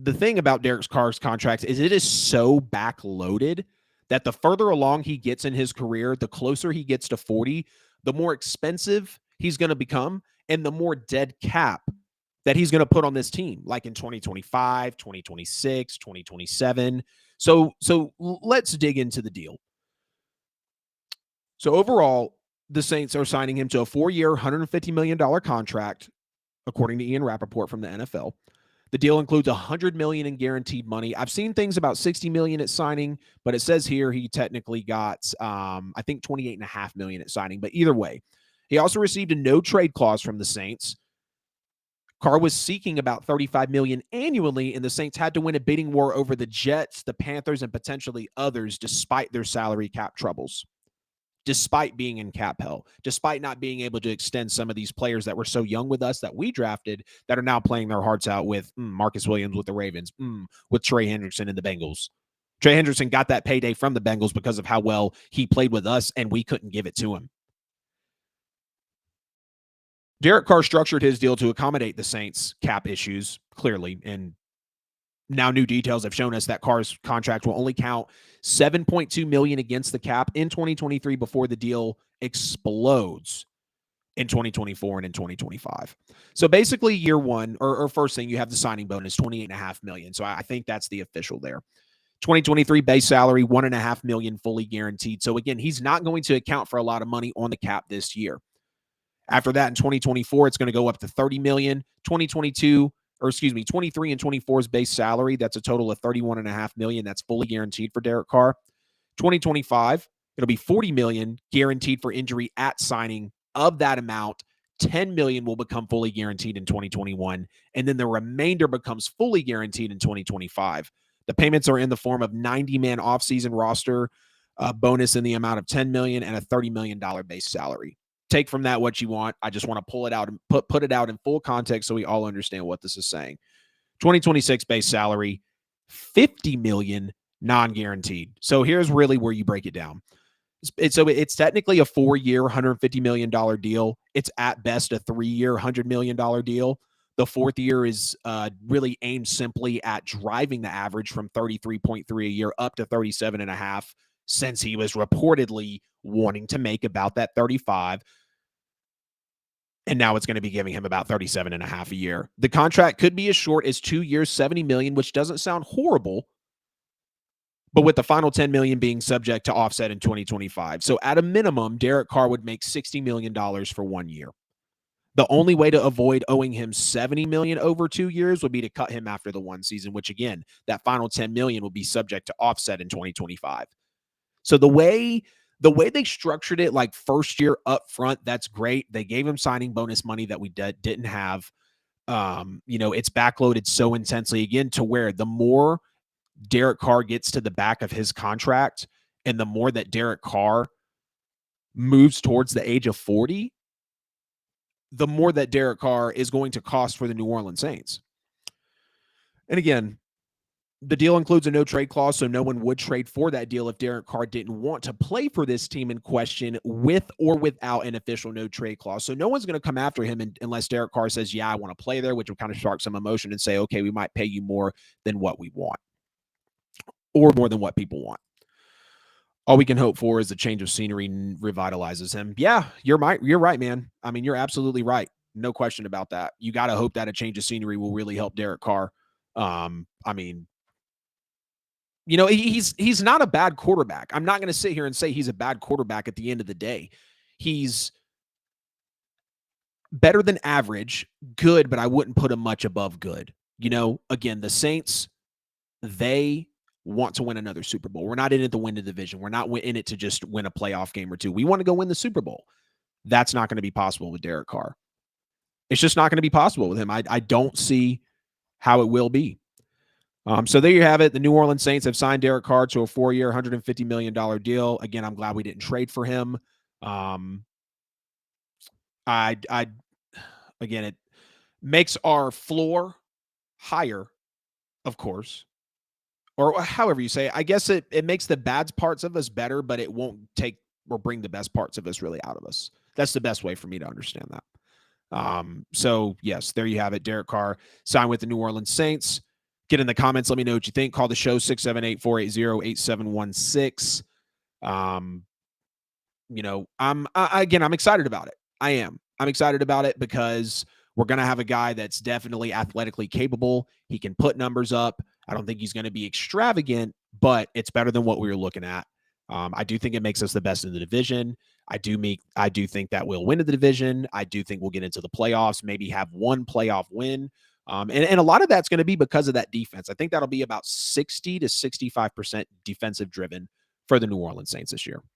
the thing about Derek Carr's contract is it is so backloaded that the further along he gets in his career, the closer he gets to 40, the more expensive he's going to become and the more dead cap that he's going to put on this team, like in 2025, 2026, 2027. So let's dig into the deal. So overall, the Saints are signing him to a 4-year, $150 million contract, according to Ian Rappaport from the NFL. The deal includes $100 million in guaranteed money. I've seen things about $60 million at signing, but it says here he technically got, I think, $28.5 million at signing. But either way, he also received a no trade clause from the Saints. Carr was seeking about $35 million annually, and the Saints had to win a bidding war over the Jets, the Panthers, and potentially others, despite their salary cap troubles, despite being in cap hell, despite not being able to extend some of these players that were so young with us that we drafted that are now playing their hearts out with Marcus Williams with the Ravens, with Trey Hendrickson and the Bengals. Trey Hendrickson got that payday from the Bengals because of how well he played with us, and we couldn't give it to him. Derek Carr structured his deal to accommodate the Saints' cap issues, clearly, and now new details have shown us that Carr's contract will only count $7.2 million against the cap in 2023 before the deal explodes in 2024 and in 2025. So basically year one, or first thing, you have the signing bonus, $28.5 million. So I think that's the official there. 2023 base salary, $1.5 million fully guaranteed. So again, he's not going to account for a lot of money on the cap this year. After that, in 2024, it's going to go up to $30 million. 23 and 24's base salary, that's a total of $31.5 million. That's fully guaranteed for Derek Carr. 2025, it'll be $40 million guaranteed for injury at signing. Of that amount, $10 million will become fully guaranteed in 2021, and then the remainder becomes fully guaranteed in 2025. The payments are in the form of 90-man offseason roster bonus in the amount of $10 million and a $30 million base salary. Take from that what you want. I just want to pull it out and put it out in full context so we all understand what this is saying. 2026 base salary, $50 million non-guaranteed. So here's really where you break it down. It's technically a 4-year, $150 million deal. It's at best a 3-year, $100 million deal. The 4th year is really aimed simply at driving the average from 33.3 a year up to 37.5, since he was reportedly wanting to make about that 35. And now it's going to be giving him about 37.5 a year. The contract could be as short as 2 years, $70 million, which doesn't sound horrible, but with the final $10 million being subject to offset in 2025. So at a minimum, Derek Carr would make $60 million for 1 year. The only way to avoid owing him $70 million over 2 years would be to cut him after the one season, which again, that final $10 million will be subject to offset in 2025. So the way they structured it, like first year up front, that's great. They gave him signing bonus money that we didn't have. It's backloaded so intensely, again, to where the more Derek Carr gets to the back of his contract and the more that Derek Carr moves towards the age of 40, the more that Derek Carr is going to cost for the New Orleans Saints. And again, the deal includes a no trade clause, so no one would trade for that deal if Derek Carr didn't want to play for this team in question with or without an official no trade clause. So no one's going to come after him unless Derek Carr says, yeah, I want to play there, which will kind of spark some emotion and say, okay, we might pay you more than what we want or more than what people want. All we can hope for is a change of scenery revitalizes him. Yeah, you're right, man. I mean, you're absolutely right. No question about that. You got to hope that a change of scenery will really help Derek Carr. He's not a bad quarterback. I'm not going to sit here and say he's a bad quarterback at the end of the day. He's better than average, good, but I wouldn't put him much above good. Again, the Saints, they want to win another Super Bowl. We're not in it to win the division. We're not in it to just win a playoff game or two. We want to go win the Super Bowl. That's not going to be possible with Derek Carr. It's just not going to be possible with him. I don't see how it will be. So there you have it. The New Orleans Saints have signed Derek Carr to a 4-year, $150 million deal. Again, I'm glad we didn't trade for him. Again, it makes our floor higher, of course, or however you say it. I guess it makes the bad parts of us better, but it won't take or bring the best parts of us really out of us. That's the best way for me to understand that. So yes, there you have it. Derek Carr signed with the New Orleans Saints. Get in the comments. Let me know what you think. Call the show 678-480-8716. I'm excited about it. I'm excited about it because we're going to have a guy that's definitely athletically capable. He can put numbers up. I don't think he's going to be extravagant, but it's better than what we were looking at. I do think it makes us the best in the division. I do think that we'll win the division. I do think we'll get into the playoffs, maybe have one playoff win. And a lot of that's going to be because of that defense. I think that'll be about 60 to 65% defensive driven for the New Orleans Saints this year.